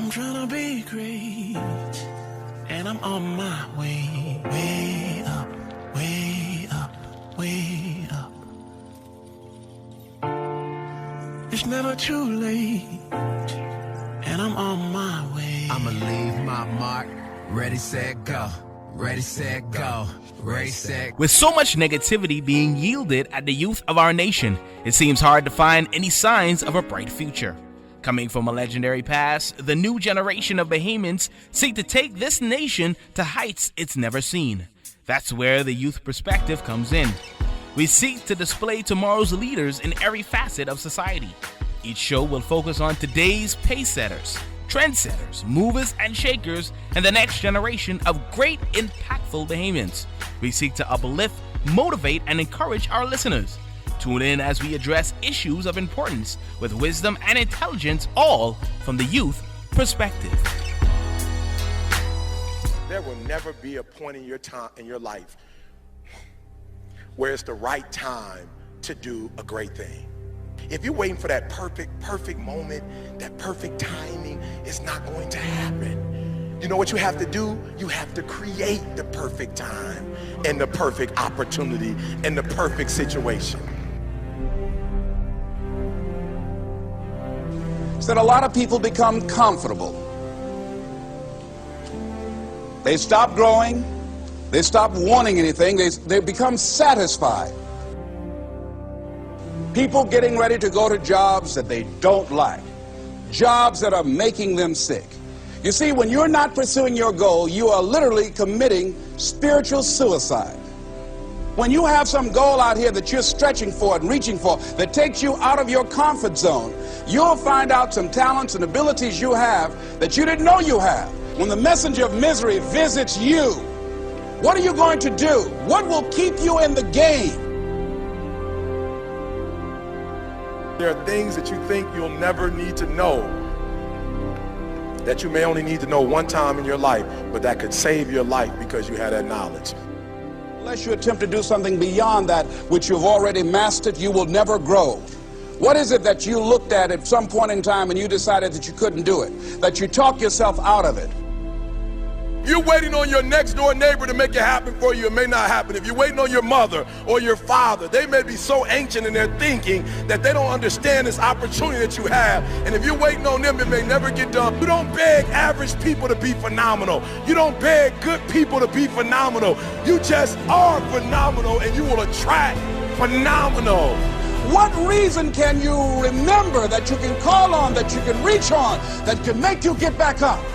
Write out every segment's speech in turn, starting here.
I'm trying to be great, and I'm on my way. Way up, way up, way up. It's never too late, and I'm on my way. I'ma leave my mark. Ready, set, go. Ready, set, go. Ready, set. With so much negativity being yielded at the youth of our nation, it seems hard to find any signs of a bright future. Coming from a legendary past, the new generation of Bahamians seek to take this nation to heights it's never seen. That's where the youth perspective comes in. We seek to display tomorrow's leaders in every facet of society. Each show will focus on today's pace setters, trendsetters, movers and shakers, and the next generation of great, impactful Bahamians. We seek to uplift, motivate, and encourage our listeners. Tune in as we address issues of importance with wisdom and intelligence, all from the youth perspective. There will never be a point in your life where it's the right time to do a great thing. If you're waiting for that perfect moment, that perfect timing, it's not going to happen. You know what you have to do? You have to create the perfect time and the perfect opportunity and the perfect situation. Is that a lot of people become comfortable. They stop growing. They stop wanting anything. They become satisfied. People getting ready to go to jobs that they don't like, jobs that are making them sick. You see, when you're not pursuing your goal, you are literally committing spiritual suicide. When you have some goal out here that you're stretching for and reaching for that takes you out of your comfort zone, you'll find out some talents and abilities you have that you didn't know you have. When the messenger of misery visits you, what are you going to do? What will keep you in the game? There are things that you think you'll never need to know, that you may only need to know one time in your life, but that could save your life because you had that knowledge. Unless you attempt to do something beyond that which you've already mastered, you will never grow. What is it that you looked at some point in time and you decided that you couldn't do it, that you talked yourself out of it? You're waiting on your next door neighbor to make it happen for you, it may not happen. If you're waiting on your mother or your father, they may be so ancient in their thinking that they don't understand this opportunity that you have. And if you're waiting on them, it may never get done. You don't beg average people to be phenomenal. You don't beg good people to be phenomenal. You just are phenomenal, and you will attract phenomenal. What reason can you remember that you can call on, that you can reach on, that can make you get back up?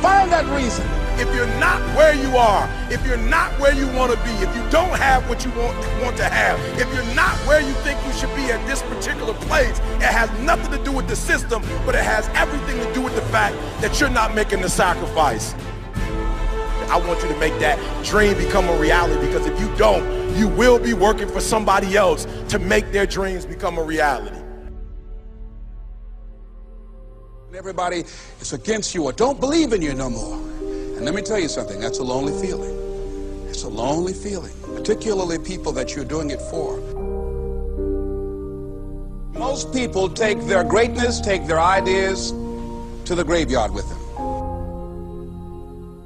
Find that reason. If you're not where you are, if you're not where you want to be, if you don't have what you want to have, if you're not where you think you should be at this particular place, it has nothing to do with the system, but it has everything to do with the fact that you're not making the sacrifice. I want you to make that dream become a reality, because if you don't, you will be working for somebody else to make their dreams become a reality. Everybody is against you or don't believe in you no more. And let me tell you something, that's a lonely feeling. It's a lonely feeling, particularly people that you're doing it for. Most people take their greatness, take their ideas to the graveyard with them.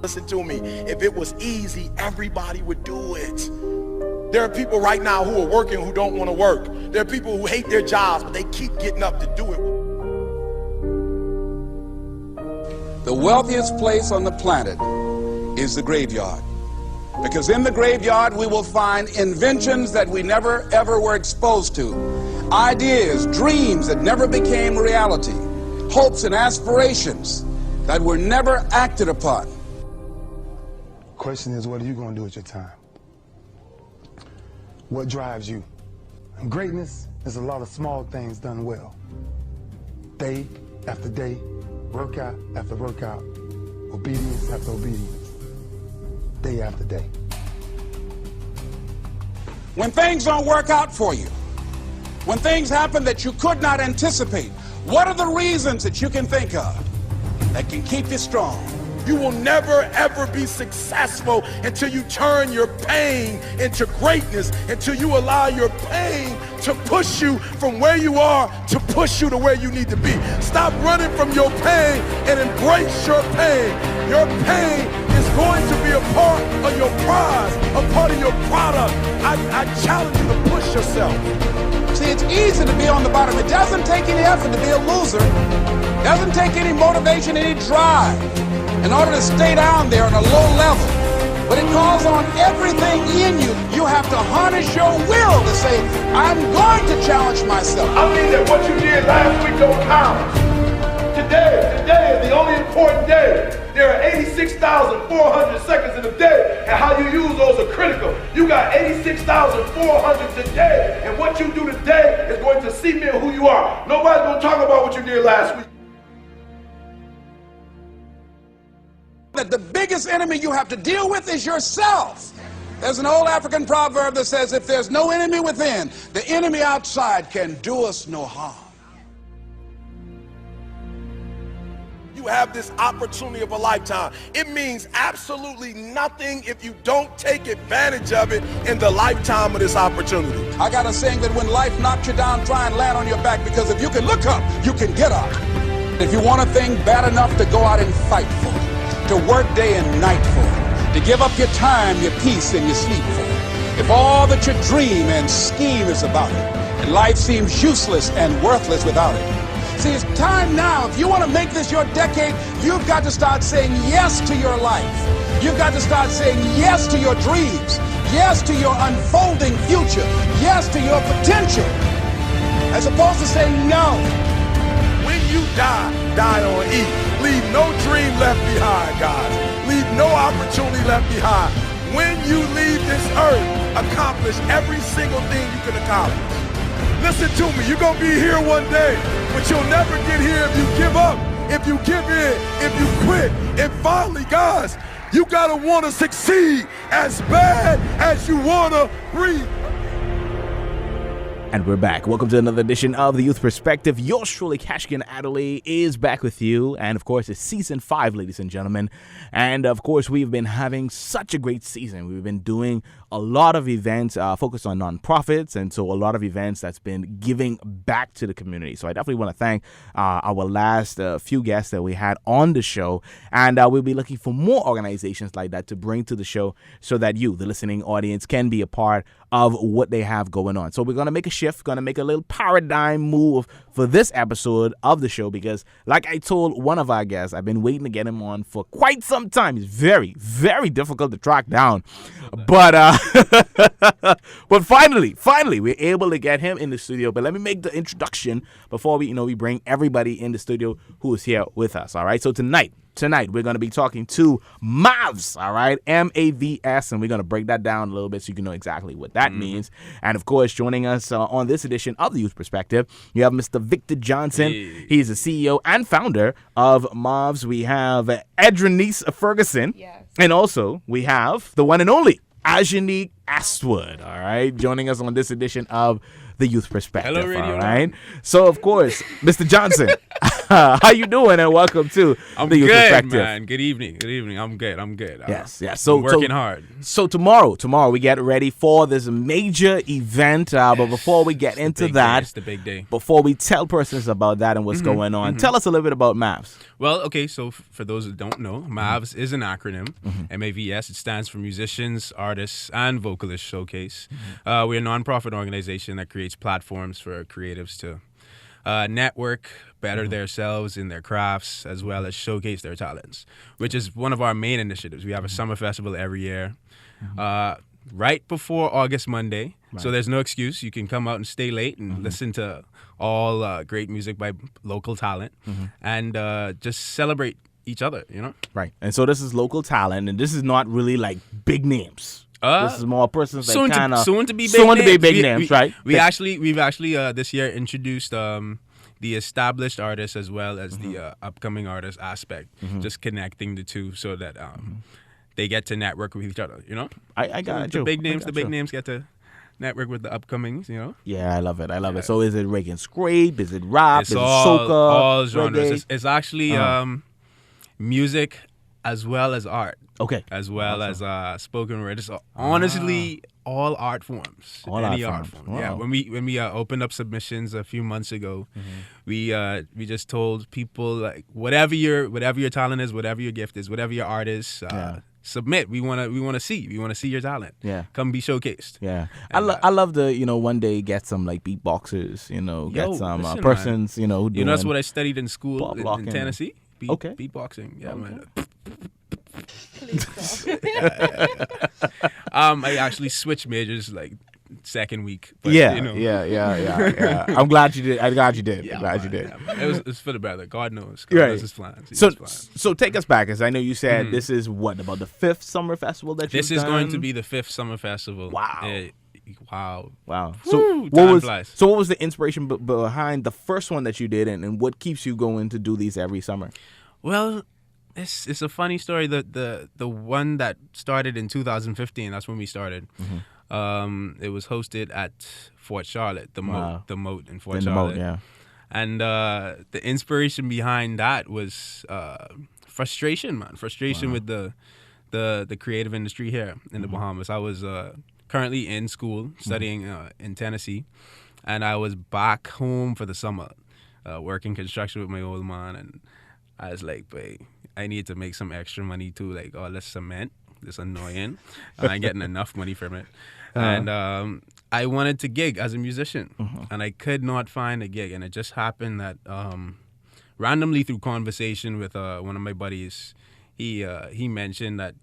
Listen to me, if it was easy, everybody would do it. There are people right now who are working who don't want to work. There are people who hate their jobs, but they keep getting up to do it. The wealthiest place on the planet is the graveyard. Because in the graveyard we will find inventions that we never ever were exposed to. Ideas, dreams that never became reality. Hopes and aspirations that were never acted upon. Question is, what are you going to do with your time? What drives you? And greatness is a lot of small things done well. Day after day, workout after workout, obedience after obedience, day after day. When things don't work out for you, when things happen that you could not anticipate, what are the reasons that you can think of that can keep you strong, You will never, ever be successful until you turn your pain into greatness, until you allow your pain to push you from where you are to push you to where you need to be. Stop running from your pain and embrace your pain. Your pain is going to be a part of your prize, a part of your product. I challenge you to push yourself. See, it's easy to be on the bottom. It doesn't take any effort to be a loser. It doesn't take any motivation, any drive in order to stay down there on a low level. But it calls on everything in you. You have to harness your will to say, I'm going to challenge myself. I mean that what you did last week don't count. Today is the only important day. There are 86,400 seconds in a day, and how you use those are critical. You got 86,400 today, and what you do today is going to cement who you are. Nobody's going to talk about what you did last week. That the biggest enemy you have to deal with is yourself. There's an old African proverb that says, if there's no enemy within, the enemy outside can do us no harm. You have this opportunity of a lifetime. It means absolutely nothing if you don't take advantage of it in the lifetime of this opportunity. I got a saying that when life knocks you down, try and land on your back, because if you can look up, you can get up. If you want a thing bad enough to go out and fight for it, to work day and night for it, to give up your time, your peace, and your sleep for it, if all that you dream and scheme is about it, and life seems useless and worthless without it, see, it's time now. If you want to make this your decade, you've got to start saying yes to your life. You've got to start saying yes to your dreams, yes to your unfolding future, yes to your potential, as opposed to saying no. When you die on E. Leave no dream left behind, guys. Leave no opportunity left behind. When you leave this earth, accomplish every single thing you can accomplish. Listen to me, you're going to be here one day, but you'll never get here if you give up, if you give in, if you quit. And finally, guys, you got to want to succeed as bad as you want to breathe. And we're back. Welcome to another edition of The Youth Perspective. Yours truly, Keshagen Adderley, is back with you. And, of course, it's Season 5, ladies and gentlemen. And, of course, we've been having such a great season. We've been doing a lot of events focused on nonprofits, and so a lot of events that's been giving back to the community. So I definitely want to thank our last few guests that we had on the show. And we'll be looking for more organizations like that to bring to the show so that you, the listening audience, can be a part of what they have going on. So we're going to make a shift, going to make a little paradigm move for this episode of the show, because like I told one of our guests, I've been waiting to get him on for quite some time. It's very, very difficult to track down. But but finally, we're able to get him in the studio. But let me make the introduction before we bring everybody in the studio who is here with us. All right. So tonight we're going to be talking to Mavs, all right, Mavs, and we're going to break that down a little bit so you can know exactly what that means. And, of course, joining us on this edition of The Youth Perspective, you have Mr. Victor Johnson. Hey. He's the CEO and founder of Mavs. We have Edranice Ferguson. Yes. And also we have the one and only Ajahnique Astwood, all right, joining us on this edition of The Youth Perspective. Hello, radio. All right. So, of course, Mr. Johnson, how you doing? And welcome to The Youth Perspective. Man. Good evening. I'm good. Yes. So working hard. So tomorrow we get ready for this major event. But before we get into that, it's the big day. Before we tell persons about that and what's going on, tell us a little bit about Mavs. Well, okay. So for those who don't know, Mavs is an acronym. MAVS. It stands for Musicians, Artists, and Vocalists Showcase. We're a nonprofit organization that creates platforms for creatives to network, better themselves in their crafts, as well as showcase their talents, which is one of our main initiatives. We have a summer festival every year, right before August Monday. Right. So there's no excuse. You can come out and stay late and listen to all great music by local talent and just celebrate each other, Right. And so this is local talent, and this is not really like big names. This is more persons that kind of soon to be big names, right? We've actually this year introduced the established artists as well as the upcoming artist aspect, just connecting the two so that they get to network with each other. I got the big names. The big names get to network with the upcomings. Yeah, I love it. So is it reggae and scrape? Is it rap? It's is all, it soca? All genres. It's actually music as well as art. Okay. As well as spoken word. It's honestly all art forms. Any art form. Wow. Yeah. When we opened up submissions a few months ago, we just told people, like, whatever your talent is, whatever your gift is, whatever your art is, submit. We want to see your talent. Yeah. Come be showcased. Yeah. And, I love the, one day get some like beatboxers, get some listen, persons, man. who doing That's what I studied in school pop in locking. Tennessee. Okay. Beatboxing. Yeah, man. Please don't. I actually switched majors like second week. But, Yeah. you know. Yeah. I'm glad you did. I'm glad you did. Yeah, I'm glad you man, did. yeah, man. It was for the better. God knows. God Right. knows his plans. He So, knows his plans. so take us back, as I know you said this is about the 5th summer festival that you've This is done? going to be the 5th summer festival. Wow. Wow. Wow. Woo, what time was flies. so what was the inspiration behind the first one that you did, and what keeps you going to do these every summer? Well, it's a funny story. The one that started in 2015. That's when we started. It was hosted at Fort Charlotte, the moat in Fort Charlotte. Yeah. And the inspiration behind that was frustration, man. Frustration with the creative industry here in the Bahamas. I was currently in school studying in Tennessee, and I was back home for the summer, working construction with my old man, and I was like, babe, I need to make some extra money too, like all this cement. This annoying. I ain't getting enough money from it. And I wanted to gig as a musician, and I could not find a gig. And it just happened that randomly through conversation with one of my buddies, he mentioned that,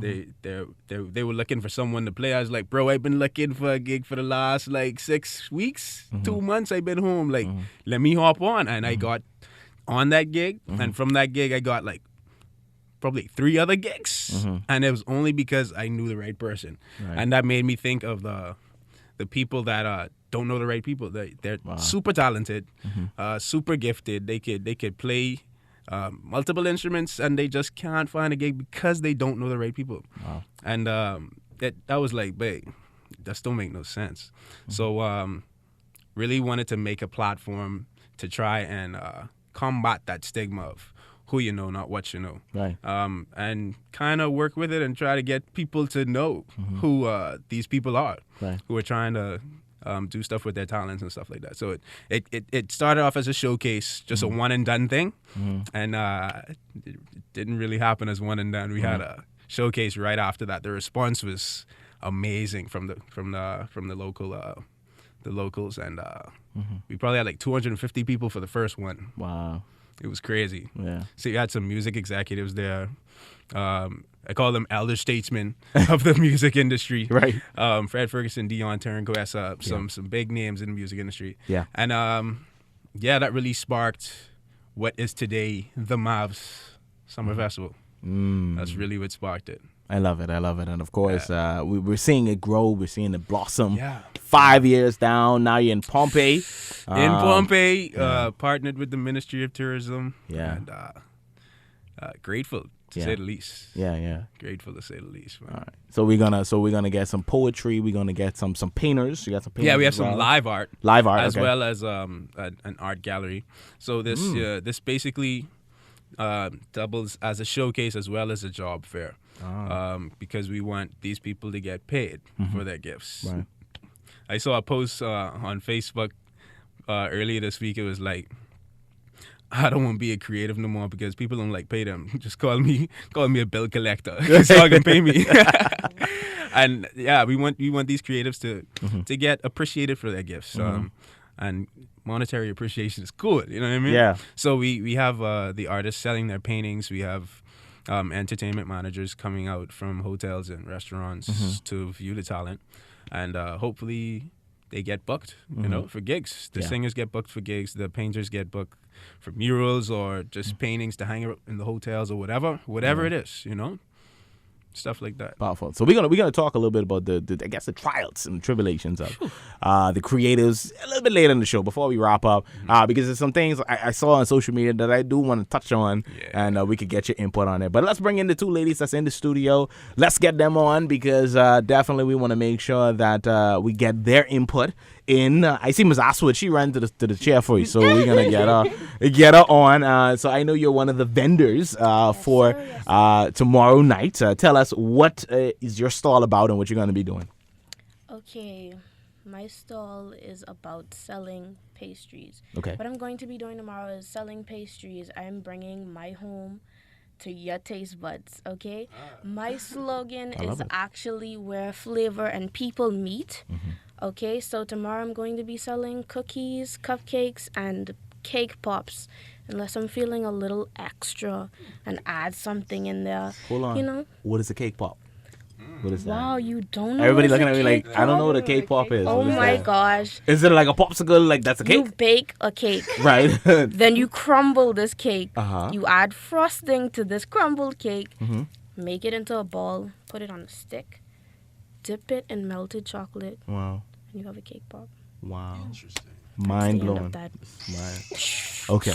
they were looking for someone to play. I was like, bro, I've been looking for a gig for the last like 6 weeks, 2 months. I've been home. Like, let me hop on. And I got on that gig, and from that gig, I got like probably 3 other gigs, and it was only because I knew the right person, and that made me think of the people that don't know the right people. They're super talented, super gifted. They could play multiple instruments, and they just can't find a gig because they don't know the right people. Wow. And that was like, babe, that don't make no sense. So really wanted to make a platform to try and combat that stigma of who you know, not what you know. Right. And kind of work with it and try to get people to know who these people are, who are trying to do stuff with their talents and stuff like that. So it started off as a showcase, just a one and done thing, and it didn't really happen as one and done. We had a showcase right after that. The response was amazing from the locals, and we probably had like 250 people for the first one. Wow. It was crazy. Yeah. So you had some music executives there. I call them elder statesmen of the music industry. Right. Fred Ferguson, Dion Turnquesa, some big names in the music industry. Yeah. And that really sparked what is today the Mavs Summer Festival. That's really what sparked it. I love it. And of course, we're seeing it grow. We're seeing it blossom. Yeah. 5 years down. Now you're in Pompey. Partnered with the Ministry of Tourism. Yeah. And grateful to say the least. Yeah. Grateful to say the least, man. All right. So we're gonna get some poetry. We're gonna get some painters. You got some painters. Yeah, we have as some well? live art. As okay. well as an art gallery. So this basically doubles as a showcase as well as a job fair. Because we want these people to get paid for their gifts. Right. I saw a post on Facebook earlier this week. It was like, I don't want to be a creative no more because people don't like pay them. Just call me a bill collector so I can pay me. And yeah, we want these creatives to get appreciated for their gifts. And monetary appreciation is good. You know what I mean? Yeah. So we have the artists selling their paintings. We have entertainment managers coming out from hotels and restaurants to view the talent, and hopefully they get booked, for gigs. The singers get booked for gigs. The painters get booked for murals or just paintings to hang in the hotels or whatever it is, stuff like that. Powerful. So we're gonna talk a little bit about the trials and tribulations of the creatives a little bit later in the show before we wrap up, because there's some things I saw on social media that I do want to touch on, and we could get your input on it. But let's bring in the two ladies that's in the studio. Let's get them on because definitely we want to make sure that we get their input in. I see Ms. Astwood. She ran to the chair for you, so we're gonna get her on. So I know you're one of the vendors for tomorrow night. Tell us what is your stall about and what you're gonna be doing. Okay, my stall is about selling pastries. Okay. What I'm going to be doing tomorrow is selling pastries. I'm bringing my home to your taste buds, okay? My slogan is actually where flavor and people meet. Okay, so tomorrow I'm going to be selling cookies, cupcakes, and cake pops. Unless I'm feeling a little extra and add something in there. Hold on. You know? What is a cake pop? What is that? Wow, you don't know. Everybody what looking a at me like, cake I don't know pop? what a cake pop is. Oh What is my that? gosh. Is it like a popsicle? Like that's a cake? You bake a cake. Right. Then you crumble this cake. Uh-huh. You add frosting to this crumbled cake. Make it into a ball. Put it on a stick. Dip it in melted chocolate. Wow. And you have a cake pop. Wow. Interesting. Mind That's the end blowing. of that. Okay.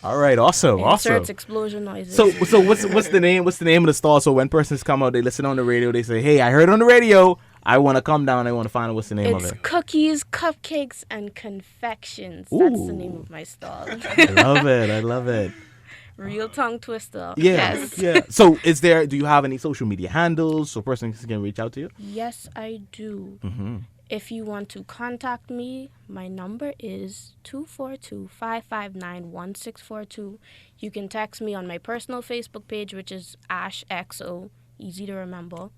All right. Awesome. Awesome. Inserts explosion noises. So what's the name? What's the name of the stall? So when persons come out, they listen on the radio. They say, "Hey, I heard on the radio. I want to come down. I want to find out what's the name It's of it." cookies, cupcakes, and confections. That's the name Ooh. of my stall. I love it. I love it. Real tongue twister. Yeah. Yes. Yeah. So do you have any social media handles so persons can reach out to you? Yes, I do. Mm-hmm. If you want to contact me, my number is 242-559-1642. You can text me on my personal Facebook page, which is AshXO, easy to remember.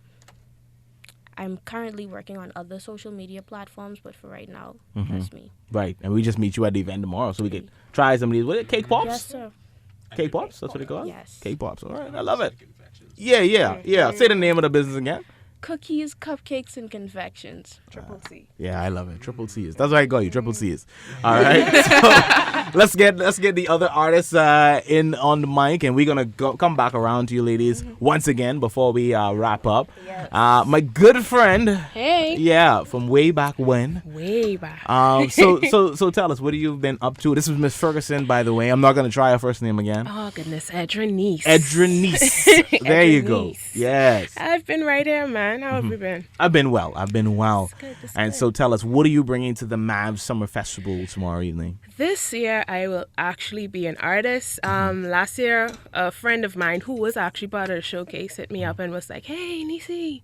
I'm currently working on other social media platforms, but for right now, that's me. Right. And we just meet you at the event tomorrow so we can try some of these. What are it? Cake pops? Yes, sir. Cake pops? That's what they call it? Yes. Cake pops. All right. I love it. Yeah. Say the name of the business again. Cookies, cupcakes, and confections. Triple C. Yeah, I love it. Triple C's. That's why I call you Triple C's. All right. So let's get the other artists in on the mic, and we're gonna come back around to you ladies once again before we wrap up. Yes. My good friend. Hey. Yeah, from way back when. Way back. So tell us, what have you been up to? This is Miss Ferguson, by the way. I'm not gonna try her first name again. Oh, goodness. Edranice. Edranice. There you go. Edranice. Yes. I've been right here, man. How have you been? I've been well. That's good, that's And good. so tell us, what are you bringing to the Mavs Summer Festival tomorrow evening? This year, I will actually be an artist. Last year, a friend of mine who was actually part of the showcase hit me up and was like, "Hey, Nisi,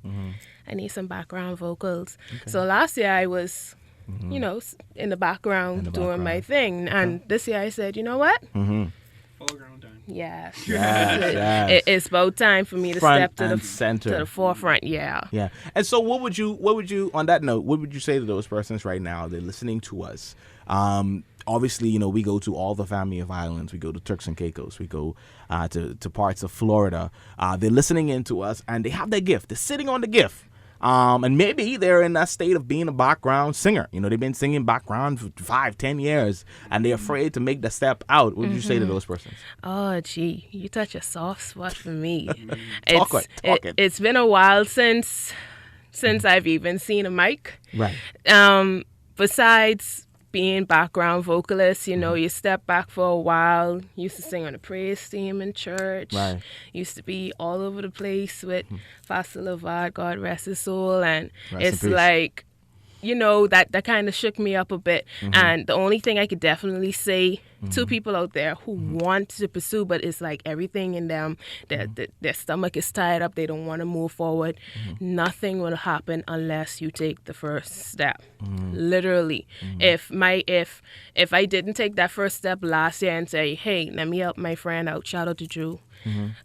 I need some background vocals." So last year, I was, in the background doing my thing. And this year, I said, you know what? Foreground time. Yes. Yes. It's about time for me to Front step to and the center. to the forefront. Yeah. Yeah. And so what would you on that note, what would you say to those persons right now? They're listening to us. Obviously, we go to all the family of islands. We go to Turks and Caicos. We go to parts of Florida. They're listening in to us, and they have their gift. They're sitting on the gift. And maybe they're in that state of being a background singer. They've been singing background for 5-10 years, and they're afraid to make the step out. What would you say to those persons? Oh, gee, you touch a soft spot for me. Talk it. It's been a while since I've even seen a mic. Right. Besides being background vocalist, you step back for a while. Used to sing on the praise team in church. Right. Used to be all over the place with Pastor Lavad, God rest his soul. And Rest in it's peace. like, that kind of shook me up a bit. And the only thing I could definitely say to people out there who want to pursue, but it's like everything in them, their stomach is tied up, they don't want to move forward. Nothing will happen unless you take the first step. Literally. If I didn't take that first step last year and say, hey, let me help my friend out, shout out to Drew.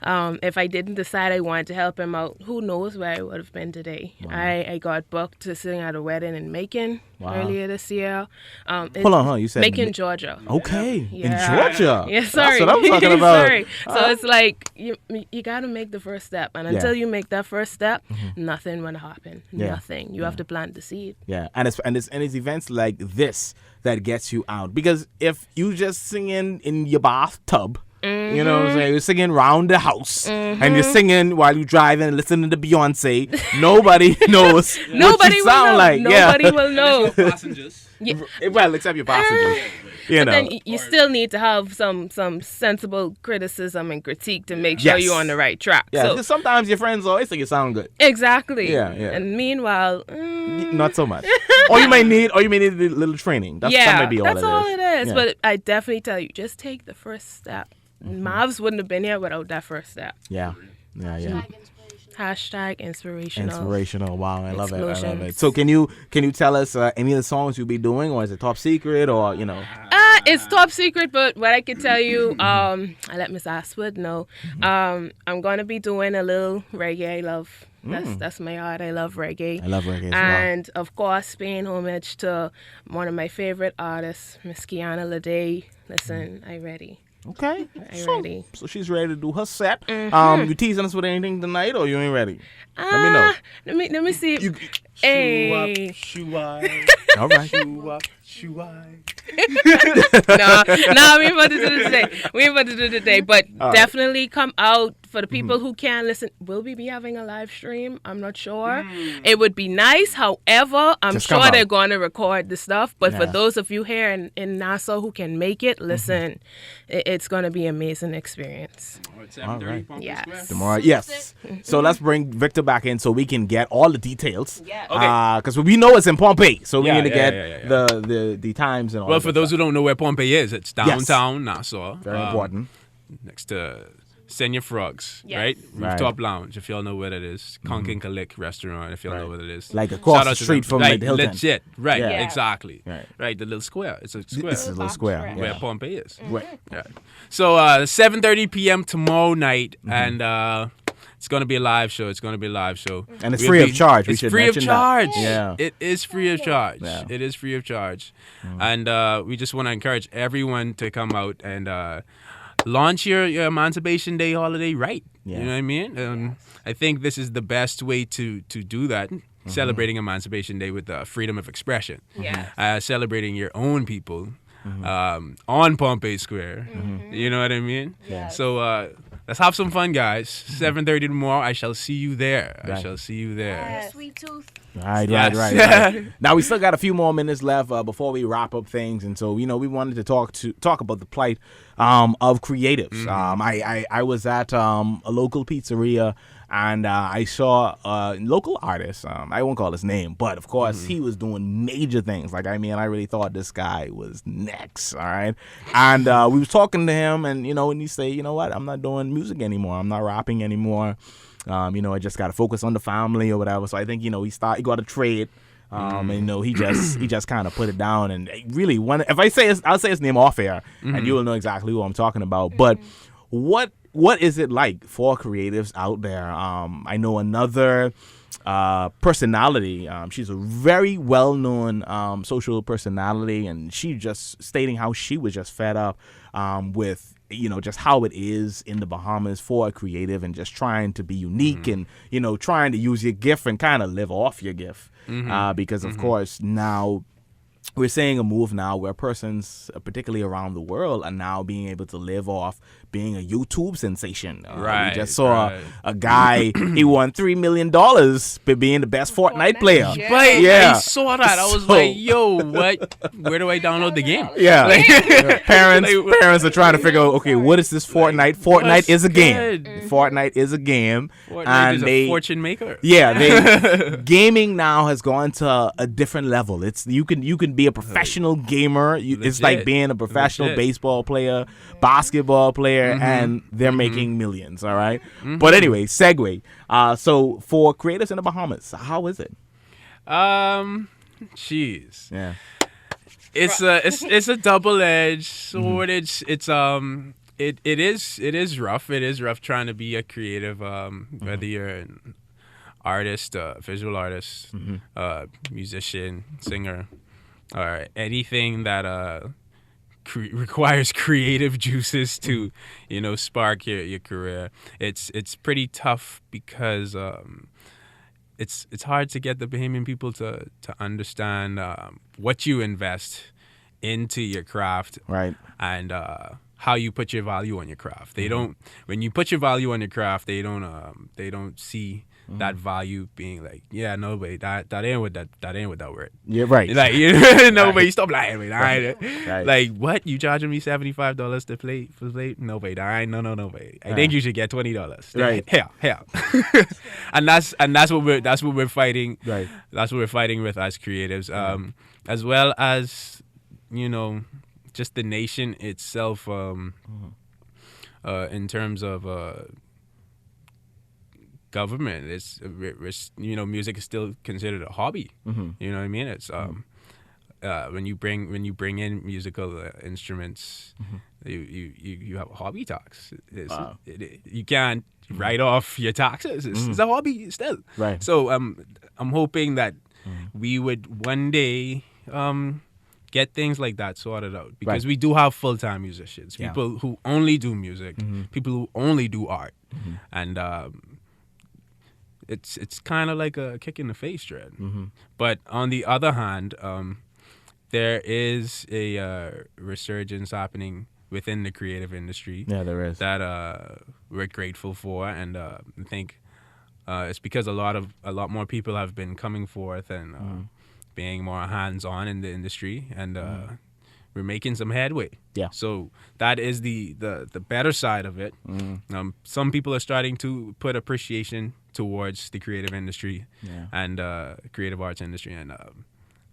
If I didn't decide I wanted to help him out, who knows where I would have been today. Wow. I got booked to sing at a wedding in Macon earlier this year. Hold on, you said Macon, Georgia. Okay, Yeah. in Georgia. Yeah, sorry. That's what I'm talking about. Sorry. So it's like you got to make the first step, and until you make that first step, nothing will happen. Yeah. Nothing. You have to plant the seed. Yeah, and it's events like this that gets you out, because if you just singing in your bathtub. You know what I'm saying? You're singing round the house, and you're singing while you're driving and listening to Beyonce. Nobody knows what you sound like. Nobody will know. Passengers. Well, except your passengers. But then you still need to have some sensible criticism and critique to make sure Yes. you're on the right track. Yeah, So, because sometimes your friends always think you sound good. exactly. Yeah. And meanwhile, Not so much. or you may need a little training. That might be all that's all it is. Yeah. But I definitely tell you, just take the first step. Mavs wouldn't have been here without that first step. Yeah. Hashtag inspirational. Inspirational. Wow, I love it. Explosions. So can you tell us any of the songs you'll be doing, or is it top secret, or It's top secret, but what I can tell you, I let Miss Astwood know. I'm gonna be doing a little reggae. I love that's my art. I love reggae. I love reggae as well. And of course, paying homage to one of my favorite artists, Miss Kiana Lede. Listen, I ready. Okay. Ready. So she's ready to do her set. You teasing us with anything tonight, or you ain't ready? Let me know. Let me see. Hey. All right. No, we ain't about to do it today. But definitely come out for the people who can listen. Will we be having a live stream? I'm not sure. It would be nice. However, I'm Just sure they're going to record the stuff. But for Yeah. those of you here in Nassau who can make it, listen, it's going to be an amazing experience. All right. Yes. Tomorrow, yes. So let's bring Victor back in so we can get all the details. Yeah. Okay. Because we know it's in Pompeii, so we Yeah, need to yeah, get yeah. the times and all. Well, of for that those who stuff. don't know where Pompeii is, it's downtown Nassau. Very important. Next to Senior Frogs, Yes. right? Right. Rooftop Lounge, if y'all know where that is. Konkin Kalik Restaurant, if y'all know what it is. Like across Shout the out to street them. from like, the Hilton. Legit, right? Yeah. Yeah. Exactly. Right. The little square. It's a square. It's a little square. Where Yeah. Pompeii is. Right. Yeah. So 7:30 p.m. tomorrow night, and it's gonna be a live show. And it's free of charge. We It's should free of mention that. charge. Yeah. It is free of charge. Yeah. It is free of charge, and we just want to encourage everyone to come out and launch your Emancipation Day holiday right. Yeah. You know what I mean? I think this is the best way to do that. Celebrating Emancipation Day with freedom of expression. Yeah. Celebrating your own people on Pompeii Square. You know what I mean? Yeah. So let's have some fun, guys. 7:30 tomorrow. I shall see you there. Right. I shall see you there. Sweet tooth. Right. Yes. Now we still got a few more minutes left before we wrap up things, and so we wanted to talk about the plight of creatives. I was at a local pizzeria, and I saw a local artist. I won't call his name, but of course he was doing major things. Like I really thought this guy was next. All right, and we was talking to him, and and he say, what, I'm not doing music anymore. I'm not rapping anymore. I just got to focus on the family or whatever. So I think, he got a trade. And he just kind of put it down. And really, if I'll say his name off air, and you will know exactly who I'm talking about. But what is it like for creatives out there? I know another personality. She's a very well-known social personality, and she just stating how she was just fed up with just how it is in the Bahamas for a creative, and just trying to be unique, and trying to use your gift and kind of live off your gift, because of course now we're seeing a move now where persons, particularly around the world, are now being able to live off being a YouTube sensation. Right. We just saw a guy, he won $3 million for being the best Fortnite player. Right. Yeah. I saw that. I was like, yo, what? Where do I download the game? Yeah. Parents are trying to figure out, okay, what is this Fortnite? Fortnite is a game. Fortnite is a game. Fortnite is a fortune maker. Yeah, gaming now has gone to a different level. It's you can be a professional gamer. It's like being a professional baseball player, basketball player, and they're making millions. All right. But anyway, segue. So for creators in the Bahamas, how is it? Jeez. Yeah. It's a double-edged sword. It is rough. It is rough trying to be a creative, whether you're an artist, visual artist, musician, singer, or anything that requires creative juices to spark your career. It's pretty tough because it's hard to get the Bahamian people to understand what you invest into your craft, right? And how you put your value on your craft. They don't. When you put your value on your craft, they don't see that value being like, yeah, no, wait, that ain't what that word. Yeah, right. Like, no, wait, stop lying, wait, Right. like, what, you charging me $75 to play for play? No, wait, no, wait, I think you should get $20. Right. Hell. and that's what we're fighting. Right. That's what we're fighting with as creatives, as well as, you know, just the nation itself, in terms of government. It's you know, music is still considered a hobby. You know what I mean? It's when you bring in musical instruments, you have a hobby tax. You can't write off your taxes. It's a hobby still. Right. So I'm hoping that we would one day get things like that sorted out, because we do have full-time musicians, people who only do music, people who only do art, and it's kind of like a kick in the face, Dread. But on the other hand, there is a resurgence happening within the creative industry. Yeah, there is. That we're grateful for, and I think it's because a lot more people have been coming forth and being more hands-on in the industry, and we're making some headway. Yeah. So that is the better side of it. Some people are starting to put appreciation towards the creative industry and creative arts industry, and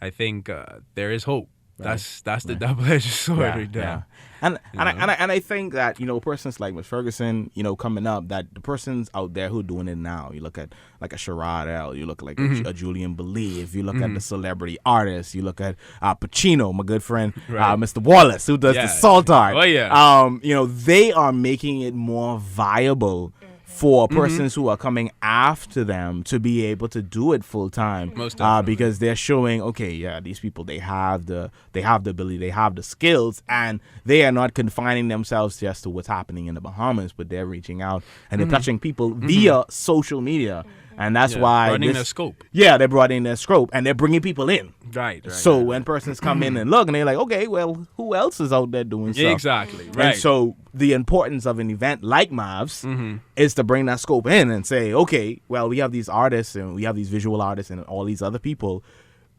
I think there is hope. That's the double-edged sword right there. And I think that, you know, persons like Miss Ferguson, you know, coming up, that the persons out there who are doing it now, you look at like a Sherrod L, you look like a Julian Believe, you look at the celebrity artists, you look at Pacino, my good friend, Mr. Wallace, who does the salt art. Oh yeah. You know, they are making it more viable for persons who are coming after them to be able to do it full time, because they're showing, okay, yeah, these people, they have the ability, they have the skills, and they are not confining themselves just to what's happening in the Bahamas, but they're reaching out and they're touching people via social media. And that's why broadening their scope. Yeah, they're broadening their scope, and they're bringing people in. Right. So when persons come in and look, and they're like, okay, well, who else is out there doing stuff? Exactly. Right. And so the importance of an event like Mavs is to bring that scope in and say, okay, well, we have these artists and we have these visual artists and all these other people.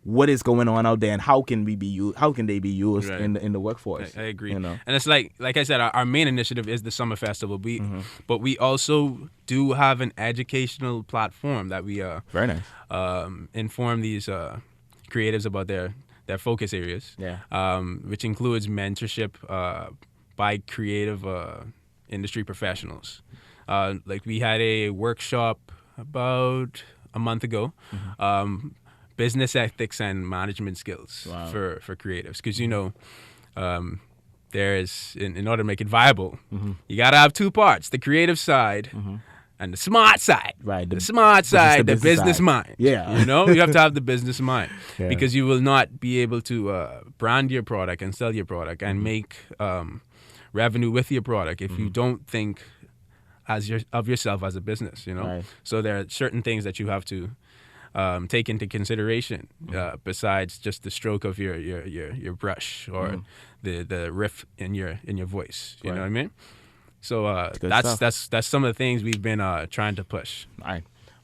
What is going on out there, and how can they be used in the workforce? I agree. You know? And it's like I said, our main initiative is the Summer Festival. But we also do have an educational platform that we very nice inform these creatives about their focus areas. Which includes mentorship by creative industry professionals. Like we had a workshop about a month ago. Business ethics and management skills for creatives, because you know there's in order to make it viable, you gotta have two parts: the creative side and the smart side. Right. The smart side, the business side. mind. Yeah. You know, you have to have the business mind because you will not be able to brand your product and sell your product and make revenue with your product if you don't think of yourself as a business. You know, Right. So there are certain things that you have to take into consideration besides just the stroke of your brush or the riff in your voice. You know what I mean? So that's some of the things we've been trying to push.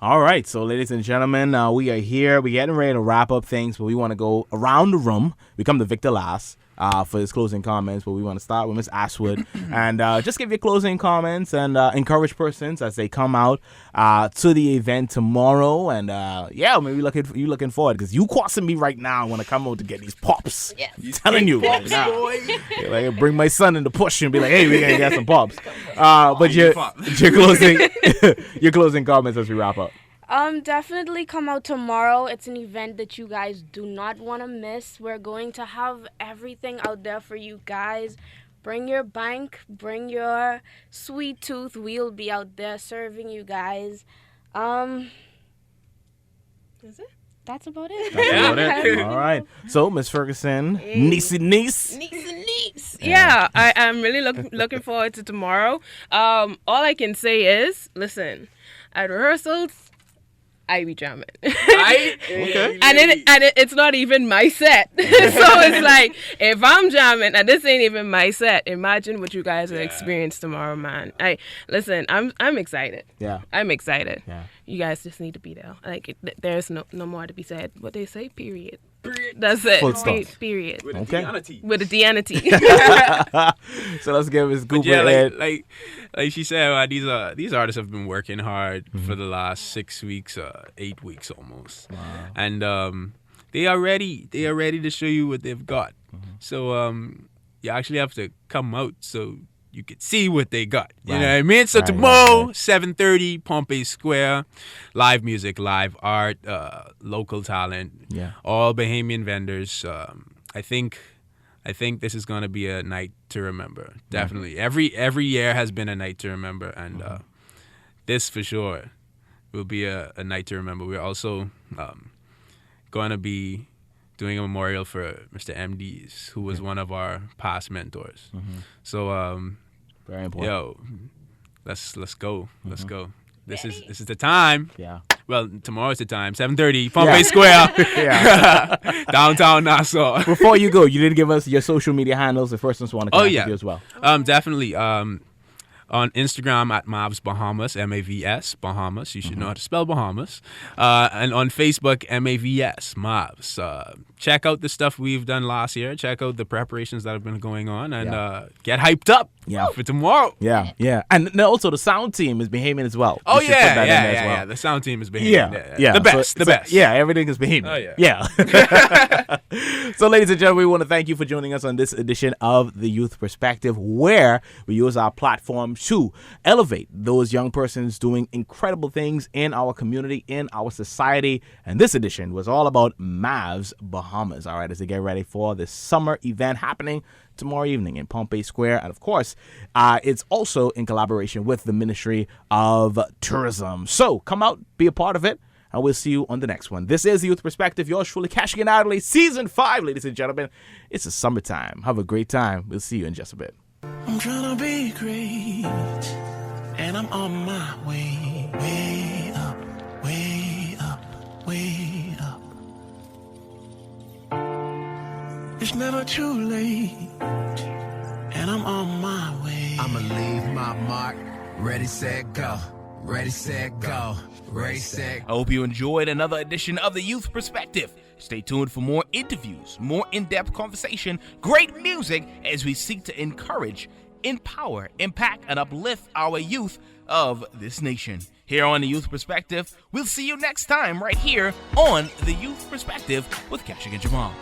All right. So, ladies and gentlemen, we are here. We're getting ready to wrap up things, but we want to go around the room. We come to Victor last for his closing comments, but we want to start with Ms. Astwood and just give your closing comments and encourage persons as they come out to the event tomorrow. And maybe you looking forward, because you crossing me right now. I want to come out to get these pops. Yes. I'm telling you. Pops, boy. Like, bring my son in the push and be like, hey, we got to get some pops. But your closing comments as we wrap up. Definitely come out tomorrow. It's an event that you guys do not want to miss. We're going to have everything out there for you guys. Bring your bank, bring your sweet tooth. We'll be out there serving you guys. Is it? That's about it. All right. So, Miss Ferguson, niece. Yeah, I'm really looking forward to tomorrow. All I can say is, listen, at rehearsals, I be jamming. Right? Okay. And it's not even my set. So it's like, if I'm jamming and this ain't even my set, imagine what you guys will experience tomorrow, man. I'm excited. Yeah. I'm excited. Yeah. You guys just need to be there. Like, there's no more to be said. What they say, period. That's it. Full stop. Period. With a Okay. D on a T. With a D and a T. So let's give Ms. Cooper Yeah, like she said, these artists have been working hard for the last 6 weeks, 8 weeks almost, and they are ready to show you what they've got. So you actually have to come out so you could see what they got. You know what I mean? So tomorrow, 7:30, Pompey Square, live music, live art, local talent, all Bahamian vendors. I think this is gonna be a night to remember. Definitely, every year has been a night to remember, and this for sure will be a night to remember. We're also going to be doing a memorial for Mr. MDs, who was one of our past mentors. So very important. Yo, let's go. Let's go. This is the time. Yeah. Well, tomorrow's the time. 7:30, Pompey Square, downtown Nassau. Before you go, you didn't give us your social media handles. The first ones want to connect with you as well. Definitely. On Instagram at Mavs Bahamas, MAVS Bahamas. You should know how to spell Bahamas. And on Facebook, MAVS Mavs. Check out the stuff we've done last year. Check out the preparations that have been going on, and get hyped up for tomorrow. Yeah. And also the sound team is Bahamian as well. Oh, You should put that in there as yeah. well. The sound team is Bahamian. Yeah. The best. Yeah, everything is Bahamian. Oh, yeah. So, ladies and gentlemen, we want to thank you for joining us on this edition of The Youth Perspective, where we use our platform to elevate those young persons doing incredible things in our community, in our society. And this edition was all about Mavs Bahamas. All right, as they get ready for this summer event happening tomorrow evening in Pompey Square. And of course, it's also in collaboration with the Ministry of Tourism. So come out, be a part of it, and we'll see you on the next one. This is The Youth Perspective. Yours truly, Keshagen, Adderley, Season 5, ladies and gentlemen. It's the summertime. Have a great time. We'll see you in just a bit. I'm trying to be great, and I'm on my way. Way up, way up, way up. It's never too late, and I'm on my way. I'ma leave my mark. Ready, set, go. Ready, set, go. Ready, set, I hope you enjoyed another edition of The Youth Perspective. Stay tuned for more interviews, more in-depth conversation, great music as we seek to encourage, empower, impact, and uplift our youth of this nation. Here on The Youth Perspective, we'll see you next time right here on The Youth Perspective with Keshagen Jamal.